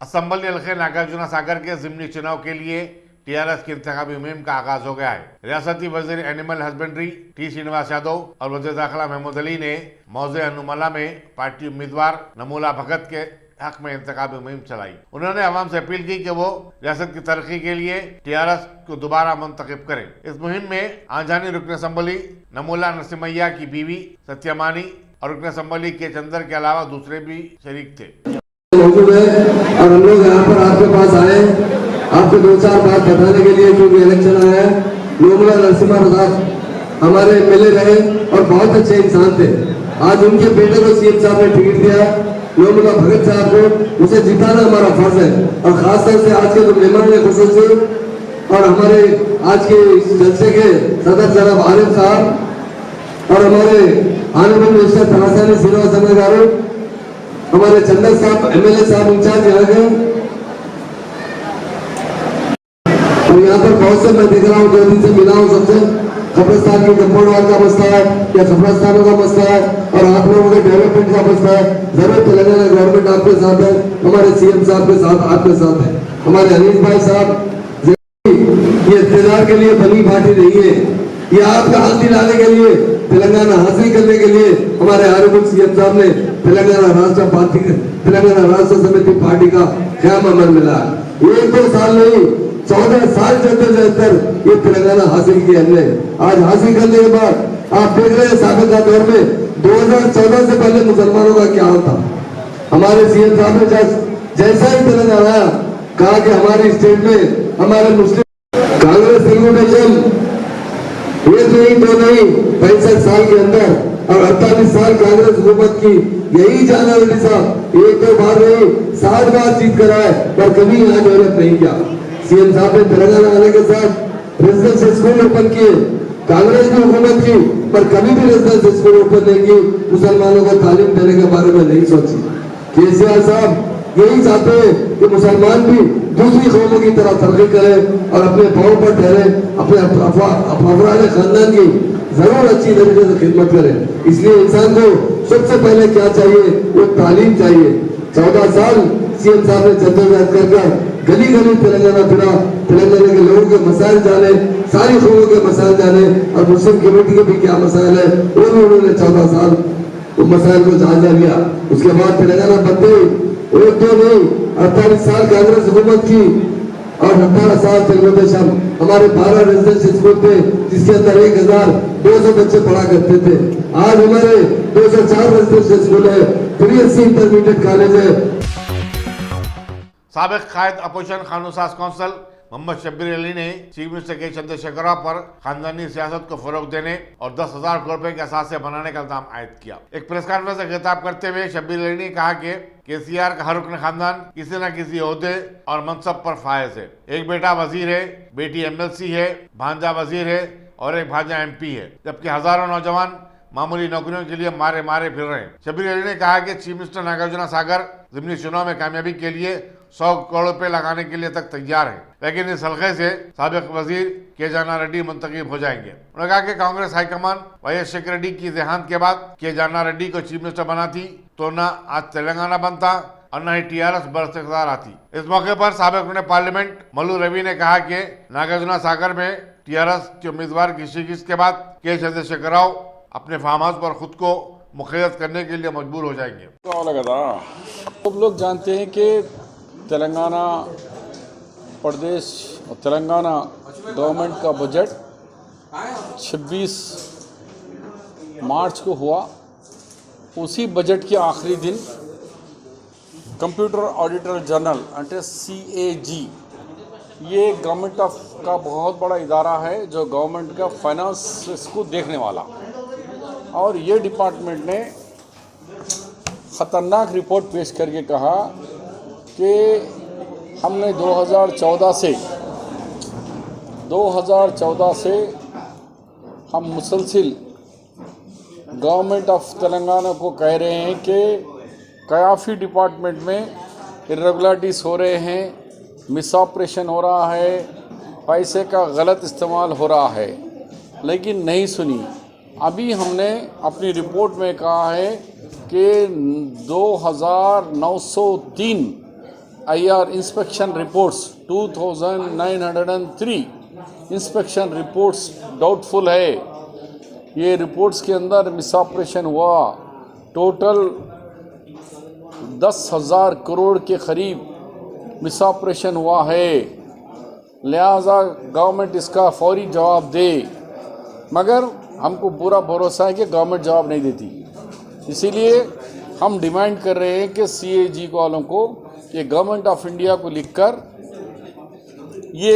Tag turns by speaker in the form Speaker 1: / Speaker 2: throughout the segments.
Speaker 1: Assembly हल्के नागार्जुना सागर के ज़िमनी चुनाव के लिए टीआरएस की इंतखाबी मुहिम का आगाज हो गया है। रियासती वजीर animal husbandry T Srinivas Yadav और वजीर दाखिला महमूद अली ने मौजे अनुमला में पार्टी उम्मीदवार नमूला भगत के हक में इंतखाबी मुहिम चलाई। उन्होंने आवाम से अपील की कि वो रियासत की तरक्की के लिए टीआरएस को दोबारा मुंतखब करें। इस मुहिम में आंजानी रुकन असम्बली नमूला नरसिम्हैया की बीवी सत्यमानी और रुकन असम्बली के चंदर के अलावा दूसरे भी शरीक थे।
Speaker 2: मौजूद है और हम लोग यहाँ पर आपके पास आए आपको दो चार बात बताने के लिए, क्योंकि इलेक्शन आया है। नमूला नरसिम्हा प्रसाद हमारे एमएलए रहे और बहुत अच्छे इंसान थे। आज उनके बेटे को सीएम साहब ने टिकट दिया, नमूला भगत साहब को, उसे जिताना हमारा फर्ज है। और खासतौर से आज के जो मेहमान है खुसूसी और हमारे आज के जलसे के सदर जनाब आरिफ साहब और हमारे ऑनरेबल मिनिस्टर तलासानी श्रीनिवास गारू, हमारे चंदन साहब एमएलए साहब इंचार्ज यहाँ के, और यहाँ पर बहुत से मैं देख रहा हूँ, 2 दिन से मिला हूँ सबसे। कब्रिस्तान की कंपाउंड वाल का मसला है या कब्रिस्तानों का मसला है और आप लोगों के डेवलपमेंट का मसला है। जरूर तेलंगाना गवर्नमेंट आपके साथ है, हमारे सीएम साहब के साथ आपके साथ है। हमारे अनिल भाई साहब, ये इख्तियार के लिए बनी पार्टी नहीं है, ये आपका हाथ दिलाने के लिए, तेलंगाना हासिल करने के लिए हमारे ऑनरेबल सीएम साहब ने तेलंगाना राष्ट्र समिति पार्टी का क़याम अमल मिला। 1-2 साल नहीं, 14 साल जद्दोजहद ये तेलंगाना हासिल किया हमने। आज हासिल करने के बाद आप देख रहे हैं साबिका दौर में 2014 से पहले मुसलमानों का क्या हाल था। हमारे सीएम साहब ने जैसा ही तेलंगाना आया कहा कि हमारी स्टेट में हमारे मुस्लिम कांग्रेस रेगुलेशन एक नहीं दो नहीं 65 साल के अंदर और 48 साल कांग्रेस हुकूमत की यही जाना रेड्डी साहब 1-2 बार नहीं 7 बार जीत कर आए पर कभी यहाँ डेवलप नहीं किया। सीएम साहब ने तेलंगाना आने के साथ रेजिडेंशियल स्कूल ओपन किए, कांग्रेस की हुकूमत की पर कभी भी रेजिडेंशियल स्कूल ओपन नहीं की, मुसलमानों को तालीम देने के बारे में नहीं सोची। केसीआर साहब यही चाहते हैं कि मुसलमान भी दूसरी कौमों की तरह तरक्की करें और अपने पांव पर ठहरे, अपने अफराद खानदान की जरूर अच्छी तरीके से खिदमत करें। इसलिए इंसान को सबसे पहले क्या चाहिए, वो तालीम चाहिए। 14 साल सीएम साहब ने जद्दोजहद कर गली गली तेलंगाना फिरा, तेलंगाना के लोगों के मसाइल जाने, सारी कौमों के मसाइल जाने और मुस्लिम कम्युनिटी के भी क्या मसाइल है उन्होंने 14 साल उन मसाइल को जायजा लिया। उसके बाद तेलंगाना बनते 1-2 नहीं 48 साल कांग्रेस हुकूमत की और 18 साल तेलुगुदेशम हमारे 12 रेजिडेंशियल स्कूल थे जिसके अंदर 1200 बच्चे पढ़ा करते थे। आज हमारे 204 रेजिडेंशियल स्कूल है, 380 इंटरमीडिएट कॉलेज है।
Speaker 1: साबिक कायद अपोजिशन कानून साज कौंसिल मोहम्मद शब्बीर अली ने चीफ मिनिस्टर के चंद्रशेखर राव पर खानदानी सियासत को फरोग देने और 10,000 करोड़ रुपए के असासे बनाने का इल्जाम आयद किया। एक प्रेस कॉन्फ्रेंस से खिताब करते हुए शब्बीर अली ने कहा कि केसीआर का हर रुकन खानदान किसी न किसी ओहदे और मनसब पर फायज है। एक बेटा वजीर है, बेटी एमएलसी है, भांजा वजीर है और एक भांजा एमपी है, जबकि हजारों नौजवान मामूली नौकरियों के लिए मारे मारे फिर रहे हैं। शब्बीर अली ने कहा कि चीफ मिनिस्टर नागार्जुना सागर ज़िमनी चुनाव में कामयाबी के लिए 100 करोड़ रुपए लगाने के लिए तक तैयार है, लेकिन इस हल्के से साबिक वजीर के जाना रेड्डी मुंतखब हो जाएंगे। उन्होंने कहा कि कांग्रेस हाईकमान वाईएस शेखर रेड्डी की देहांत के बाद के जाना रेड्डी को चीफ मिनिस्टर बनाती तो न आज तेलंगाना बनता और न ही टीआरएस बरख्तियार आती। इस मौके पर साबिक पार्लियामेंट मल्लू रवि ने कहा कि नागार्जुना सागर में टीआरएस के उम्मीदवार की शिकस्त के बाद के चंद्रशेखर राव अपने फार्म हाउस पर खुद को मुखैयत करने के लिए मजबूर हो जाएंगे।
Speaker 3: सब लोग जानते हैं कि तेलंगाना प्रदेश और तेलंगाना गवर्नमेंट का बजट 26 मार्च को हुआ। उसी बजट के आखिरी दिन कंप्यूटर ऑडिटर जनरल अंटे CAG ये गवर्नमेंट ऑफ का बहुत बड़ा इदारा है जो गवर्नमेंट का फाइनेंस को देखने वाला, और ये डिपार्टमेंट ने ख़तरनाक रिपोर्ट पेश करके कहा कि हमने 2014 से हम मुसलसिल गवर्नमेंट ऑफ तेलंगाना को कह रहे हैं कि कयाफी डिपार्टमेंट में इरेगुलरिटीज़ हो रहे हैं, मिस ऑपरेशन हो रहा है, पैसे का गलत इस्तेमाल हो रहा है, लेकिन नहीं सुनी। अभी हमने अपनी रिपोर्ट में कहा है कि 2,903 IR inspection reports 2903 inspection reports doubtful है। ये रिपोर्ट्स के अंदर मिसऑपरेशन हुआ। टोटल 10,000 करोड़ के करीब मिसऑपरेशन हुआ है। लिहाजा गवर्नमेंट इसका फौरी जवाब दे, मगर हमको पूरा भरोसा है कि गवर्नमेंट जवाब नहीं देती। इसीलिए हम डिमांड कर रहे हैं कि CAG वालों को ये गवर्नमेंट ऑफ इंडिया को लिखकर ये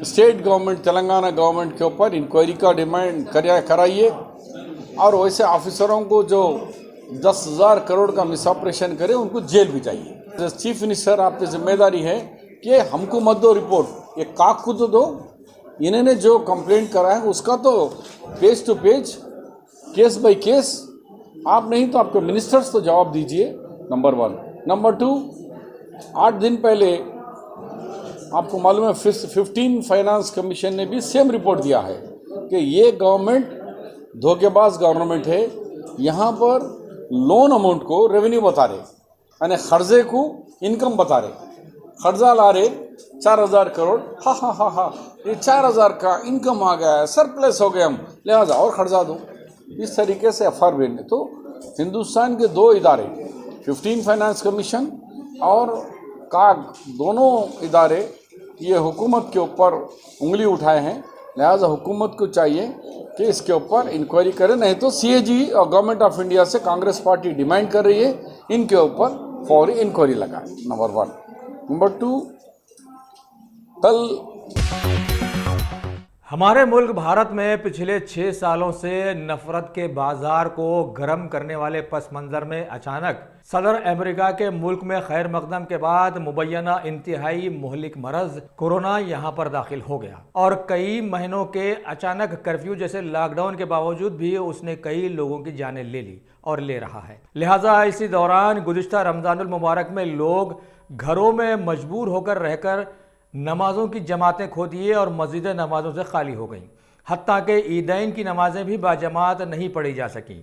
Speaker 3: स्टेट गवर्नमेंट तेलंगाना गवर्नमेंट के ऊपर इंक्वायरी का डिमांड कराइए, और वैसे ऑफिसरों को जो 10,000 करोड़ का मिसऑपरेशन करे उनको जेल भी चाहिए। चीफ मिनिस्टर आपकी जिम्मेदारी है कि हमको मत दो रिपोर्ट, ये काक को तो दो। इन्होंने जो कंप्लेंट करा है उसका तो page to page, case by case आप नहीं तो आपके मिनिस्टर्स तो जवाब दीजिए, नंबर 1। नंबर 2, 8 दिन पहले आपको मालूम है 15 फाइनेंस कमीशन ने भी सेम रिपोर्ट दिया है कि ये गवर्नमेंट धोखेबाज गवर्नमेंट है। यहाँ पर लोन अमाउंट को रेवेन्यू बता रहे, यानी खर्जे को इनकम बता रहे। खर्जा ला रहे 4,000 करोड़, हाँ ये 4,000 का इनकम आ गया है, सरप्लस हो गए हम, लिहाजा और खर्जा दो। इस तरीके से FR ने तो हिंदुस्तान के 2 इदारे 15 फाइनेंस कमीशन और काग, दोनों इदारे ये हुकूमत के ऊपर उंगली उठाए हैं। लिहाजा हुकूमत को चाहिए कि इसके ऊपर इंक्वायरी करे, नहीं तो CAG और गवर्नमेंट ऑफ इंडिया से कांग्रेस पार्टी डिमांड कर रही है इनके ऊपर फौरी इंक्वायरी लगाए, नंबर 1। नंबर 2, कल
Speaker 4: हमारे मुल्क भारत में पिछले 6 सालों से नफरत के बाजार को गर्म करने वाले पस मंज़र में अचानक सदर अमेरिका के मुल्क में खैर मकदम के बाद मुबैना इंतहाई मुहलिक मरज कोरोना यहाँ पर दाखिल हो गया, और कई महीनों के अचानक कर्फ्यू जैसे लॉकडाउन के बावजूद भी उसने कई लोगों की जानें ले ली और ले रहा है। लिहाजा इसी दौरान गुज़िश्ता रमज़ानुल मुबारक में लोग घरों में मजबूर होकर रहकर नमाज़ों की जमातें खो दिए और मस्जिदें नमाज़ों से खाली हो गईं। हत्ता कि ईदैन की नमाज़ें भी बाजमात नहीं पढ़ी जा सकीं।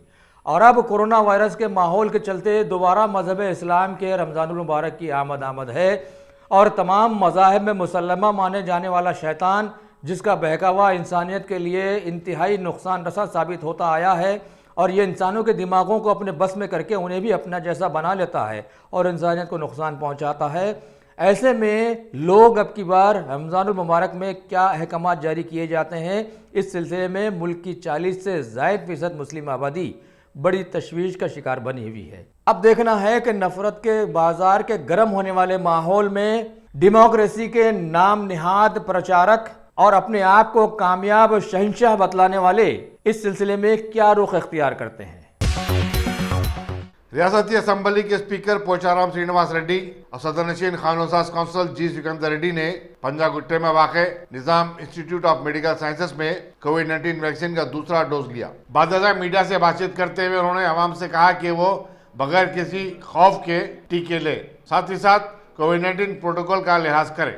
Speaker 4: और अब कोरोना वायरस के माहौल के चलते दोबारा मज़हब इस्लाम के रमज़ानुल मुबारक की आमद है, और तमाम मज़ाहिब में मुसल्लमा माने जाने वाला शैतान, जिसका बहकावा इंसानियत के लिए इंतहाई नुकसान रसा साबित होता आया है, और ये इंसानों के दिमागों को अपने बस में करके उन्हें भी अपना जैसा बना लेता है और इंसानियत को नुकसान पहुँचाता है। ऐसे में लोग अब की बार रमज़ानुल मुबारक में क्या अहकामात जारी किए जाते हैं, इस सिलसिले में मुल्क की 40 से ज़ायद फ़ीसद मुस्लिम आबादी बड़ी तशवीश का शिकार बनी हुई है। अब देखना है कि नफरत के बाजार के गर्म होने वाले माहौल में डेमोक्रेसी के नाम निहाद प्रचारक और अपने आप को कामयाब शहंशाह बतलाने वाले इस सिलसिले में क्या रुख इख्तियार करते हैं।
Speaker 1: रियासती असम्बली के स्पीकर पोचाराम श्रीनिवास रेड्डी और सदरनशीन कानून-साज काउंसिल जी सिकंदर रेड्डी ने पंजागुट्टे में वाक़े निज़ाम इंस्टीट्यूट ऑफ मेडिकल साइंसेस में कोविड-19 वैक्सीन का दूसरा डोज लिया। बाद मीडिया से बातचीत करते हुए उन्होंने आवाम से कहा कि वो बगैर किसी खौफ के टीके ले, साथ ही साथ कोविड-19 प्रोटोकॉल का लिहाज करें।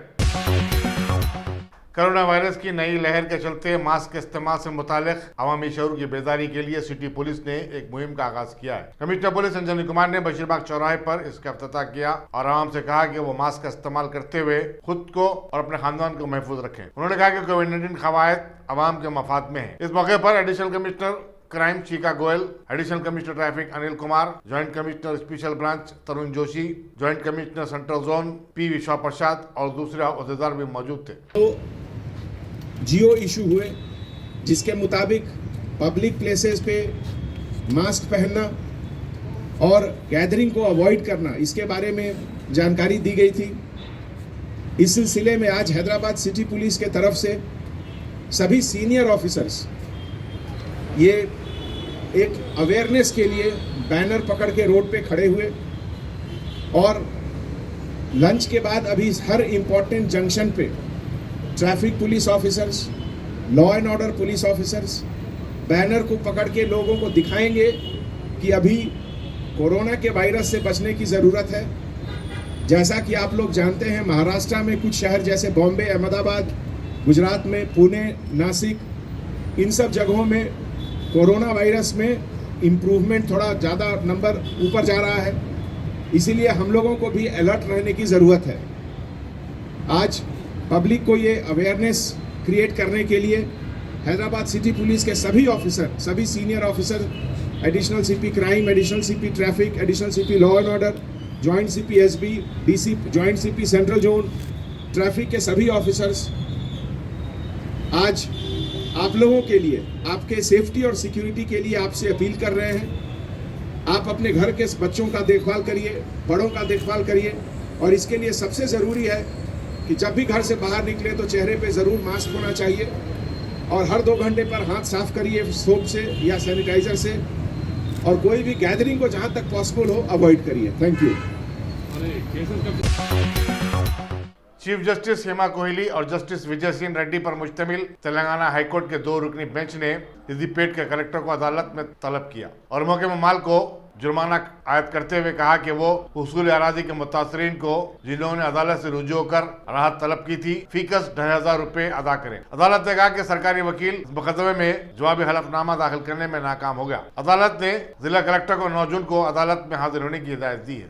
Speaker 1: कोरोना वायरस की नई लहर के चलते मास्क के इस्तेमाल से मुतालिक अवामी शऊर की बेदारी के लिए सिटी पुलिस ने एक मुहिम का आगाज किया है। कमिश्नर पुलिस अंजनी कुमार ने बशीरबाग चौराहे पर इसका इफ्तिताह किया और आवाम से कहा कि वो मास्क का इस्तेमाल करते हुए खुद को और अपने खानदान को महफूज रखें। उन्होंने कहा कि कोविड-19 कवायद अवाम के मफाद में है। इस मौके पर additional commissioner crime Cheeka Goyal, additional commissioner traffic Anil Kumar, joint commissioner special branch Tarun Joshi, joint commissioner central zone P Vishwa प्रसाद और दूसरे अहदेदार भी मौजूद थे।
Speaker 5: तो जियो इशू हुए जिसके मुताबिक पब्लिक प्लेसेस पे मास्क पहनना और गैदरिंग को अवॉइड करना, इसके बारे में जानकारी दी गई थी। इस सिलसिले में आज हैदराबाद सिटी पुलिस के तरफ से सभी सीनियर ऑफिसर्स ये एक अवेयरनेस के लिए बैनर पकड़ के रोड पे खड़े हुए, और लंच के बाद अभी हर इम्पोर्टेंट जंक्शन पे traffic police officers, law and order police officers banner को पकड़ के लोगों को दिखाएंगे कि अभी कोरोना के वायरस से बचने की ज़रूरत है। जैसा कि आप लोग जानते हैं, महाराष्ट्र में कुछ शहर जैसे बॉम्बे, अहमदाबाद, गुजरात में पुणे, नासिक, इन सब जगहों में कोरोना वायरस में इम्प्रूवमेंट, थोड़ा ज़्यादा नंबर ऊपर जा रहा है। इसीलिए हम लोगों को भी अलर्ट रहने की ज़रूरत है। आज पब्लिक को ये अवेयरनेस क्रिएट करने के लिए हैदराबाद सिटी पुलिस के सभी ऑफिसर, सभी senior officer, additional CP crime, additional CP traffic, additional CP law and order, joint CP SB, DC, joint CP central zone, traffic के सभी ऑफिसर्स आज आप लोगों के लिए, आपके सेफ्टी और सिक्योरिटी के लिए आपसे अपील कर रहे हैं। आप अपने घर के बच्चों का देखभाल करिए, बड़ों का देखभाल करिए, और इसके लिए सबसे ज़रूरी है कि जब भी घर से बाहर निकले तो चेहरे पे ज़रूर मास्क होना चाहिए, और हर 2 घंटे पर हाथ साफ करिए सोप से या सैनिटाइजर से, और कोई भी गैदरिंग को जहां तक पॉसिबल हो अवॉइड करिए। Thank you.
Speaker 1: Chief justice Hema Kohli और जस्टिस विजय सिंह रेड्डी पर मुश्तमिल तेलंगाना हाईकोर्ट के 2 रुकनी बेंच ने सिद्दीपेट के कलेक्टर को अदालत में तलब किया और मौके में माल को जुर्माना आयद करते हुए कहा कि वो हुसूल अराजी के मुतासरीन को जिन्होंने अदालत से रुजू होकर राहत तलब की थी फीकस 2,500 रुपए अदा करें। अदालत ने कहा कि सरकारी वकील इस मुकदमे में जवाबी हलफनामा दाखिल करने में नाकाम हो गया। अदालत ने जिला कलेक्टर को 9 जून को अदालत में हाजिर होने की हिदायत दी है।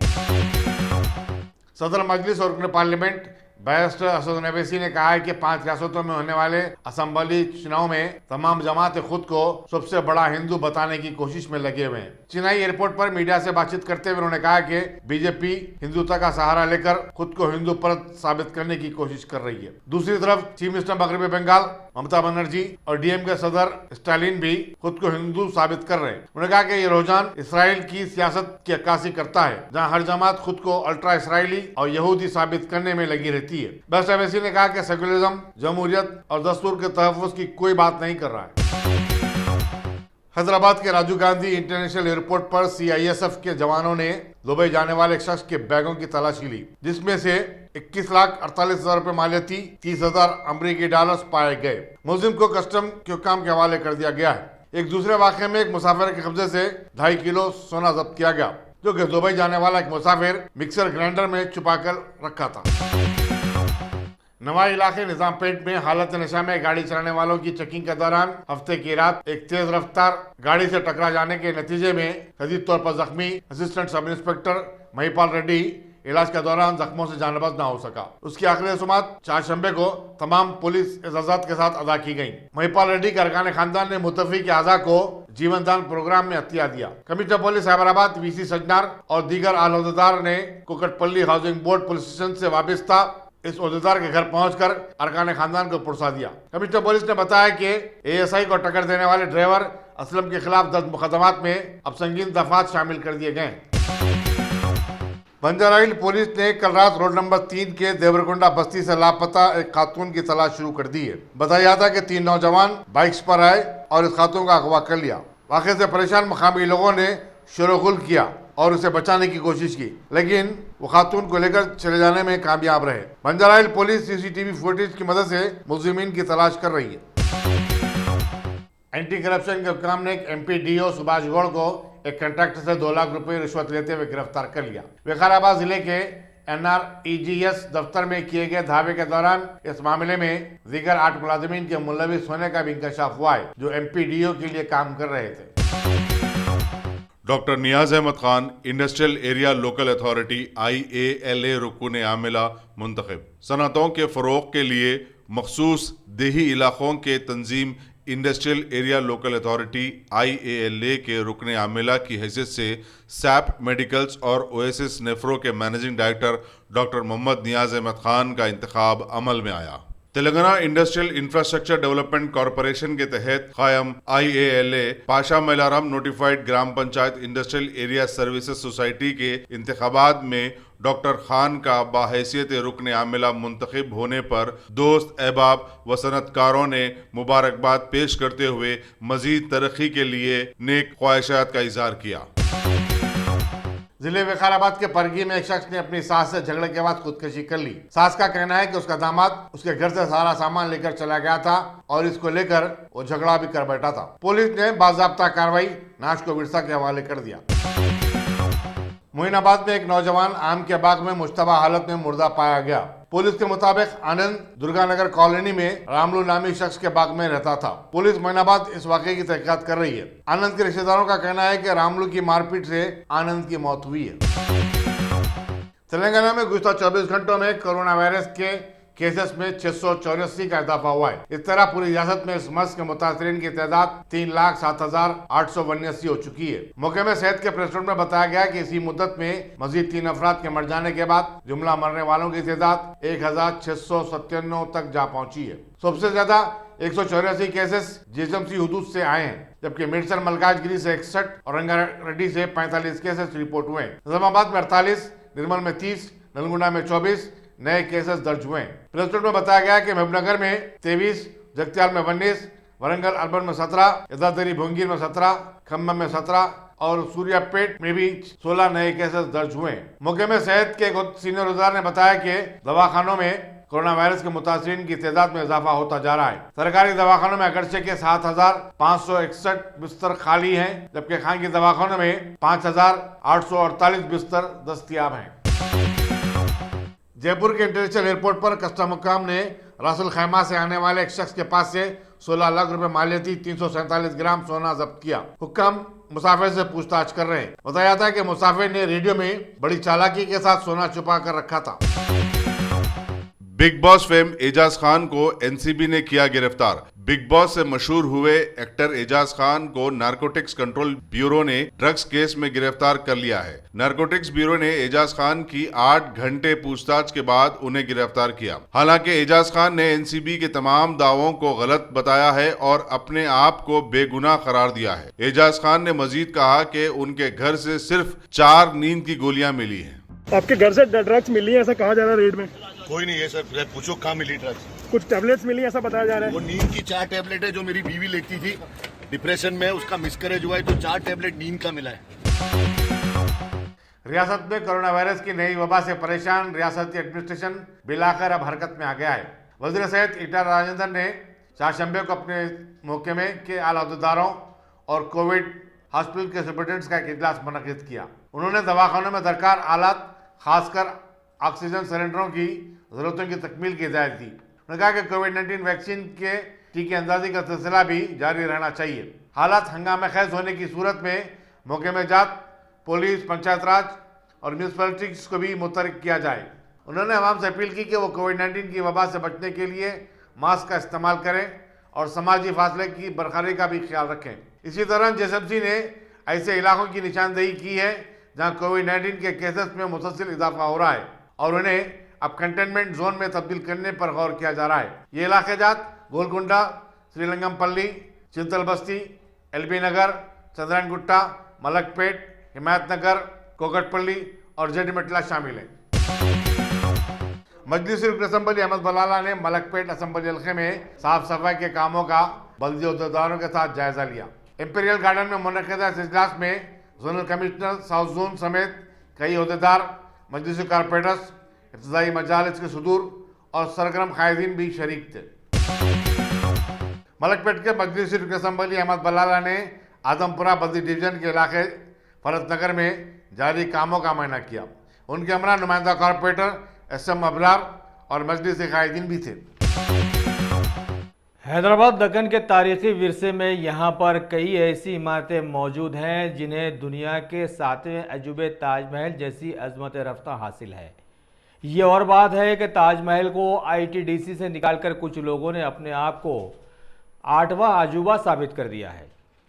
Speaker 1: सदर मजलिस और रुकन पार्लियामेंट बैरिस्टर असद नवेसी ने कहा है कि 5 रियासतों में होने वाले असेंबली चुनाव में तमाम जमात खुद को सबसे बड़ा हिंदू बताने की कोशिश में लगे हुए हैं। चेन्नई एयरपोर्ट पर मीडिया से बातचीत करते हुए उन्होंने कहा कि बीजेपी हिंदुत्व का सहारा लेकर खुद को हिंदू परत साबित करने की कोशिश कर रही है। दूसरी तरफ चीफ मिनिस्टर मगरबी बंगाल ममता बनर्जी और डीएम के सदर स्टालिन भी खुद को हिंदू साबित कर रहे हैं। उन्होंने कहा कि ये रुझान इसराइल की सियासत की अक्कासी करता है, जहां हर जमात खुद को अल्ट्रा इसराइली और यहूदी साबित करने में लगी रहती है। बैरिस्टर नवेसी ने कहा कि सेकुलरिज्म, जमहूरियत और दस्तूर के तहफ़्फ़ुज़ की कोई बात नहीं कर रहा है। हैदराबाद के राजीव गांधी इंटरनेशनल एयरपोर्ट पर सीआईएसएफ के जवानों ने दुबई जाने वाले एक शख्स के बैगों की तलाशी ली, जिसमें से 21,48,000 रुपए मालियती 30,000 अमरीकी डॉलर्स पाए गए। मुलजिम को कस्टम के हुक्काम के हवाले कर दिया गया है। एक दूसरे वाक़े में एक मुसाफिर के कब्जे से 2.5 किलो सोना जब्त किया गया, जो कि दुबई जाने वाला एक मुसाफिर मिक्सर ग्राइंडर में छुपा कर रखा था। नवाई इलाके निजामपेट में हालत नशा में गाड़ी चलाने वालों की चेकिंग के दौरान हफ्ते की रात एक तेज रफ्तार गाड़ी से टकरा जाने के नतीजे में शदीद तौर पर जख्मी assistant sub inspector Mahipal Reddy इलाज के दौरान जख्मों से जानबज न हो सका। उसकी आखिरी रसूमात 4 शंबे को तमाम पुलिस एजाजात के साथ अदा की गई। महिपाल रेड्डी के अरकान खानदान ने मुतफी के आज़ा को जीवन दान प्रोग्राम में हत्या दिया। Commissioner police Hyderabad VC Sajjanar और दीगर आलौदेदार ने Kukatpally housing board police station से वाबस्ता इस ओहदेदार के घर पहुंचकर अरकान खानदान को पुरसा दिया। कमिश्नर पुलिस ने बताया कि एएसआई को टक्कर देने वाले ड्राइवर असलम के खिलाफ 10 मुकदमात में अब संगीन दफात शामिल कर दिए गए। बंजारा हिल पुलिस ने कल रात रोड नंबर 3 के देवरकुंडा बस्ती से लापता एक खातून की तलाश शुरू कर दी है। बताया जाता है कि 3 नौजवान बाइक्स पर आए और इस खातून का अगवा कर लिया। वाक़े से परेशान मकामी लोगों ने शोरगुल किया और उसे बचाने की कोशिश की, लेकिन वो खातून को लेकर चले जाने में कामयाब रहे। बंजारा हिल पुलिस सीसीटीवी फुटेज की मदद से मुलजिमीन की तलाश कर रही है। एंटी करप्शन के काम ने एमपीडीओ सुभाष गौड़ को एक कंट्रैक्टर से 2 लाख रुपए रिश्वत लेते हुए गिरफ्तार कर लिया। विकाराबाद जिले के NREGS दफ्तर में किए गए धावे के दौरान इस मामले में दीगर 8 मुलाजिमीन के मुलविस होने का भी इंकशाफ हुआ है, जो एमपीडीओ के लिए काम कर रहे थे।
Speaker 6: Doctor Niyaz Ahmed Khan industrial area local authority IALA रुकून आमिला मुंतखब। सनतों के फ़रोग़ के लिए मखसूस देही इलाक़ों के तंजीम industrial area local authority IALA के रुकन आमिला की हैसियत से सैप मेडिकल्स और ओएसिस नेफ्रो के managing director doctor Mohammed Niyaz Ahmed Khan का इंतखाब अमल में आया। Telangana industrial infrastructure development corporation के तहत कायम IALA पाशा मैलाराम नोटिफाइड ग्राम panchayat industrial area services society के इंतखाबात में डॉक्टर खान का बाहैसियत रुकन आमिला मुंतखब होने पर दोस्त अहबाब व सनतकारों ने मुबारकबाद पेश करते हुए मजीद तरक्की के लिए नेक ख्वाहिशात का इजहार किया।
Speaker 1: जिले विकाराबाद के परगी में एक शख्स ने अपनी सास से झगड़े के बाद खुदकुशी कर ली। सास का कहना है कि उसका दामाद उसके घर से सारा सामान लेकर चला गया था और इसको लेकर वो झगड़ा भी कर बैठा था। पुलिस ने बाज़ाब्ता कार्रवाई नाश को विरसा के हवाले कर दिया। मोइनाबाद में एक नौजवान आम के बाग में मुश्तबा हालत में मुर्दा पाया गया। पुलिस के मुताबिक आनंद दुर्गानगर कॉलोनी में रामलू नामी शख्स के बाग में रहता था। पुलिस मोइनाबाद इस वाकये की तहकीकात कर रही है। आनंद के रिश्तेदारों का कहना है कि रामलू की मारपीट से आनंद की मौत हुई है। तेलंगाना में गुज़श्ता 24 घंटों में कोरोना वायरस के केसेस में 684 का इजाफा हुआ है। इस तरह पूरी रियासत में इस मर्ज के मुतासरीन की तादाद 3,07,879 हो चुकी है। मौके में सेहत के प्रेस नोट में बताया गया कि इसी मुद्दत में मजीद 3 अफराद के मर जाने के बाद जुमला मरने वालों की तादाद 1,697 तक जा पहुंची है। सबसे ज्यादा 184 केसेस जीएसएमसी हुदूद से आए हैं, जबकि मेडसर मलकाजगिरी से 61 और रंगारेड्डी से 45 केसेस रिपोर्ट हुए। निजामाबाद में 48, निर्मल में 30, नलगुंडा में 24 नए केसेस दर्ज हुए। प्रेस नोट में बताया गया कि महबूबनगर में 23, जगत्याल में 19, वरंगल अर्बन में 17, यदादरी भोंगीर में 17, खम्बम में 17 और सूर्यापेट में भी 16 नए केसेस दर्ज हुए। मौके में सेहत के एक सीनियर अहदेदार ने बताया कि दवाखानों में कोरोना वायरस के मुतासरीन की तादाद में इजाफा होता जा रहा है। सरकारी दवाखानों में अगरचे के 7,561 बिस्तर खाली हैं, जबकि खानगी दवाखानों में 5,848 बिस्तर दस्तयाब हैं। जयपुर के इंटरनेशनल एयरपोर्ट पर कस्टम हुक्काम ने रासुल खैमा से आने वाले एक शख्स के पास से 16 लाख रुपए मालियती 347 ग्राम सोना जब्त किया। हुक्काम मुसाफिर से पूछताछ कर रहे हैं। बताया जाता है कि मुसाफिर ने रेडियो में बड़ी चालाकी के साथ सोना छुपा कर रखा था।
Speaker 6: Bigg Boss fame Ejaz Khan को एनसीबी ने किया गिरफ्तार। बिग बॉस से मशहूर हुए एक्टर एजाज खान को नारकोटिक्स कंट्रोल ब्यूरो ने ड्रग्स केस में गिरफ्तार कर लिया है। नारकोटिक्स ब्यूरो ने एजाज खान की 8 घंटे पूछताछ के बाद उन्हें गिरफ्तार किया। हालांकि एजाज खान ने एनसीबी के तमाम दावों को गलत बताया है और अपने आप को बेगुनाह करार दिया है। एजाज खान ने मजीद कहा कि उनके घर से सिर्फ 4 नींद की गोलियां मिली हैं।
Speaker 7: आपके घर से ड्रग्स मिली है ऐसा कहा जा रहा है रेड में?
Speaker 8: कोई नहीं है सर, पूछो कहाँ मिली ड्रग्स।
Speaker 7: कुछ टैबलेट्स मिली ऐसा बताया जा रहा है।
Speaker 8: वो नींद की 4 टैबलेट है जो मेरी बीवी लेती थी डिप्रेशन में, उसका मिसकरेज हुआ है तो 4 टैबलेट नींद का मिला है।
Speaker 1: रियासत में कोरोना वायरस की नई वबा से परेशान रियासती एडमिनिस्ट्रेशन बिलाकर अब हरकत में आ गया है। वजीर सेहत ईटा राजेंद्र ने चारशंबे को अपने महकमे के आला अहदेदारों और कोविड हॉस्पिटल के सुपरिटेंडेंट्स का एक इजलास मुनक्किद किया। उन्होंने दवाखानों में दरकार आलात खासकर ऑक्सीजन सिलेंडरों की जरूरतों की तकमील की हिदायत दी। उन्होंने कहा कि कोविड-19 वैक्सीन के टीके अंदाजी का सिलसिला भी जारी रहना चाहिए। हालात हंगामा खेज होने की सूरत में मौके में जात पुलिस, पंचायत राज और म्यूनसिपैलिटीज को भी मुतहरिक किया जाए। उन्होंने आवाम से अपील की कि वो कोविड-19 की वबा से बचने के लिए मास्क का इस्तेमाल करें और समाजी फासले की बरकरारी का भी ख्याल रखें। इसी दौरान जेएसएमसी ने ऐसे इलाकों की निशानदेही की है जहां कोविड-19 के केसेस में मुसलसल इजाफा हो रहा है और उन्हें अब कंटेनमेंट जोन में तब्दील करने पर गौर किया जा रहा है। ये इलाके जात गोलकुंडा, श्रीलंगमपल्ली, चिंतल बस्ती, एलबी नगर, चंद्रायनगुट्टा, मलकपेट, हिमायत नगर, कोकटपल्ली और जेडमेटला शामिल हैं। मजलिस रुकन असम्बली अहमद बलाला ने मलकपेट असम्बली हल्के में साफ सफाई के कामों का बल्दी अहदेदारों के साथ जायजा लिया। इंपीरियल गार्डन में मुनक्किदा इस इजलास में जोनल कमिश्नर साउथ जोन समेत कई अहदेदार, मजलिस कारपोरेटर्स, इब्तिदाई मजालिस के सदूर और सरगर्म कायदीन भी शरीक थे। मलकपेट के मजलिस रुकन असम्बली अहमद बलाला ने आदमपुरा बल्दी डिवीजन के इलाके फरतनगर में जारी कामों का मुआयना किया। उनके हमरा नुमाइंदा कारपोरेटर एसएम अबरार और मजलिस कायदीन भी थे।
Speaker 4: हैदराबाद दक्कन के तारीखी विरसे में यहाँ पर कई ऐसी इमारतें मौजूद हैं जिन्हें दुनिया के 7वें अजूबे ताजमहल जैसी अजमत रफ्ता हासिल है। ये और बात है कि ताजमहल को आईटीडीसी से निकालकर कुछ लोगों ने अपने आप को 8वां अजूबा साबित कर दिया है।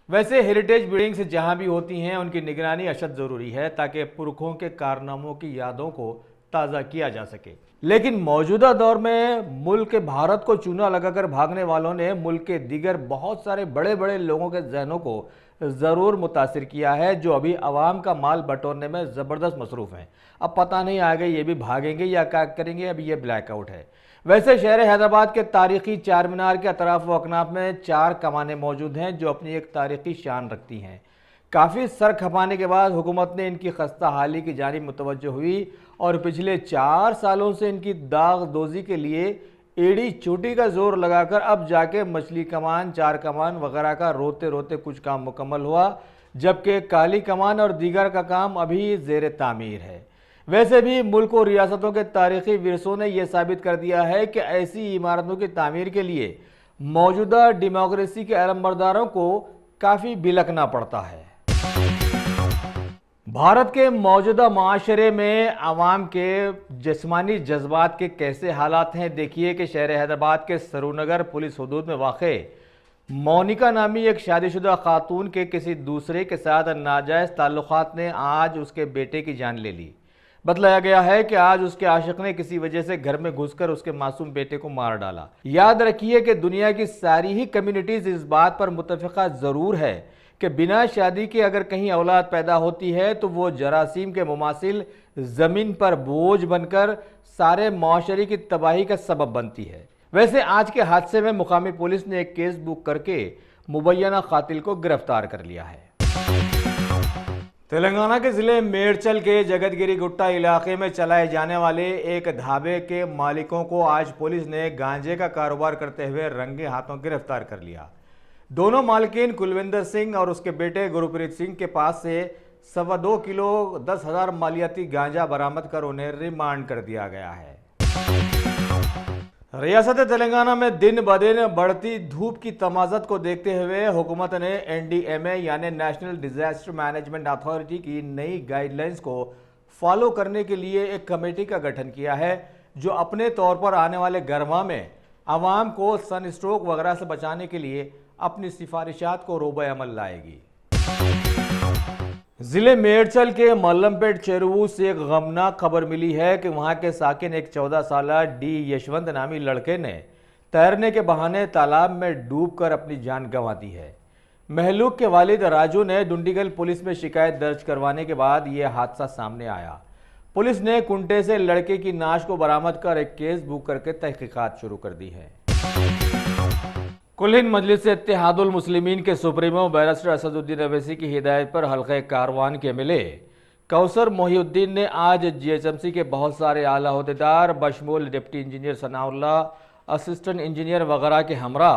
Speaker 4: वैसे हेरिटेज बिल्डिंग्स जहाँ भी होती हैं उनकी निगरानी अशद ज़रूरी है ताकि पुरखों के कारनामों की यादों को ताज़ा किया जा सके। लेकिन मौजूदा दौर में मुल्क भारत को चूना लगाकर भागने वालों ने मुल्क के दीगर बहुत सारे बड़े बड़े लोगों के जहनों को ज़रूर मुतासिर किया है, जो अभी आवाम का माल बटोरने में ज़बरदस्त मसरूफ़ हैं। अब पता नहीं आगे ये भी भागेंगे या क्या करेंगे, अभी ये ब्लैकआउट है। वैसे शहर हैदराबाद के तारीखी चार मीनार के अतराफ व अकनाफ में 4 कमानें मौजूद हैं जो अपनी एक तारीखी शान रखती हैं। काफ़ी सर खपाने के बाद हुकूमत ने इनकी खस्ता हाली की जानिब मुतवज्जो हुई और पिछले 4 सालों से इनकी दागदोजी के लिए एड़ी चोटी का जोर लगाकर अब जाके मछली कमान, 4 कमान वगैरह का रोते रोते कुछ काम मुकम्मल हुआ, जबकि काली कमान और दीगर का काम अभी ज़ेर तामीर है। वैसे भी मुल्क और रियासतों के तारीखी विरसों ने यह साबित कर दिया है कि ऐसी इमारतों की तामीर के लिए मौजूदा डेमोक्रेसी के अलमबरदारों को काफ़ी बिलकना पड़ता है। भारत के मौजूदा माशरे में आवाम के जिस्मानी जज्बात के कैसे हालात हैं, देखिए कि शहर हैदराबाद के सरूनगर पुलिस हदूद में वाक़े मोनिका नामी एक शादीशुदा खातून के किसी दूसरे के साथ नाजायज़ ताल्लुकात ने आज उसके बेटे की जान ले ली। बतलाया गया है कि आज उसके आशिक ने किसी वजह से घर में घुसकर उसके मासूम बेटे को मार डाला। याद रखिए कि दुनिया की सारी ही कम्युनिटीज़ इस बात पर मुत्तफ़िक़ा ज़रूर है कि बिना शादी के अगर कहीं औलाद पैदा होती है तो वो जरासीम के मुमासिल ज़मीन पर बोझ बनकर सारे माशरे की तबाही का सबब बनती है। वैसे आज के हादसे में मुकामी पुलिस ने एक केस बुक करके मुबैना कातिल को गिरफ्तार कर लिया है। तेलंगाना के ज़िले मेडचल के जगतगिरी गुट्टा इलाके में चलाए जाने वाले एक ढाबे के मालिकों को आज पुलिस ने गांजे का कारोबार करते हुए रंगे हाथों गिरफ्तार कर लिया। दोनों मालकिन कुलविंदर सिंह और उसके बेटे गुरप्रीत सिंह के पास से 2.25 किलो 10,000 मालियाती गांजा बरामद कर उन्हें रिमांड कर दिया गया है। रियासत तेलंगाना में दिन ब दिन बढ़ती धूप की तमाज़त को देखते हुए हुकूमत ने NDMA यानी नेशनल डिजास्टर मैनेजमेंट अथॉरिटी की नई गाइडलाइंस को फॉलो करने के लिए एक कमेटी का गठन किया है, जो अपने तौर पर आने वाले गर्मा में आवाम को सन स्ट्रोक वगैरह से बचाने के लिए अपनी सिफारिशात को रोबे अमल लाएगी। जिले मेडचल के मल्लमपेट चेरुवू से एक गमनाक खबर मिली है कि वहां के साकिन एक 14 साला डी यशवंत नामी लड़के ने तैरने के बहाने तालाब में डूबकर अपनी जान गंवा दी है। महलूक के वालिद राजू ने डुंडीगल पुलिस में शिकायत दर्ज करवाने के बाद यह हादसा सामने आया। पुलिस ने कुंटे से लड़के की नाश को बरामद कर एक केस बुक करके तहकीकात शुरू कर दी है। कुल हिंद मजलिस इत्तेहादुल मुस्लिमीन के सुप्रीमो बैरिस्टर असदुद्दीन अवैसी की हिदायत पर हल्के कारवान के MLA कौसर मोहिउद्दीन ने आज GHMC के बहुत सारे आला ओहदेदार बशमूल deputy engineer Sanaullah, assistant engineer वगैरह के हमरा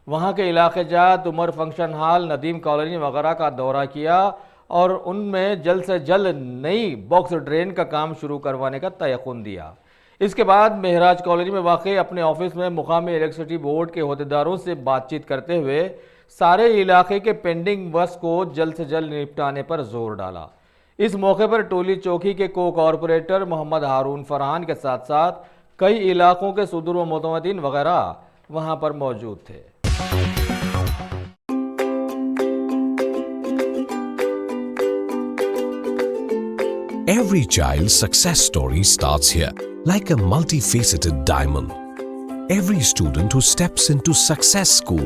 Speaker 4: वहां के इलाके जात Umar function hall, Nadeem colony वगैरह का दौरा किया और उनमें जल्द से जल्द नई बॉक्स ड्रेन का काम शुरू करवाने का तयक़ुन दिया। इसके बाद महराज कॉलोनी में वाक़ अपने ऑफिस में मुकामी इलेक्ट्रिसिटी बोर्ड के ओहदेदारों से बातचीत करते हुए सारे इलाके के पेंडिंग वर्क्स को जल्द से जल्द निपटाने पर जोर डाला। इस मौके पर टोली चौकी के को कॉरपोरेटर मोहम्मद हारून फरहान के साथ साथ कई इलाकों के सुदूर व मुतमद्दिन वगैरह वहां पर मौजूद थे।
Speaker 9: Every child's success story starts here, like a multifaceted diamond. Every student who steps into Success School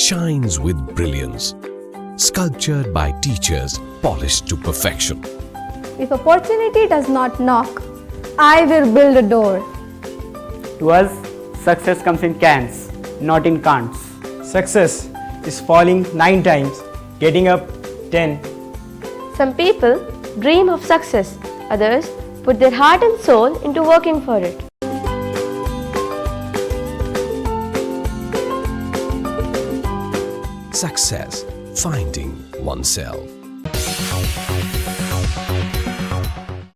Speaker 9: shines with brilliance, sculptured by teachers polished to perfection.
Speaker 10: If opportunity does not knock, I will build a door.
Speaker 11: To us, success comes in cans, not in can'ts.
Speaker 12: Success is falling 9 times, getting up 10.
Speaker 10: Some people dream of success, others put their heart and soul into working for it.
Speaker 9: Success, finding oneself.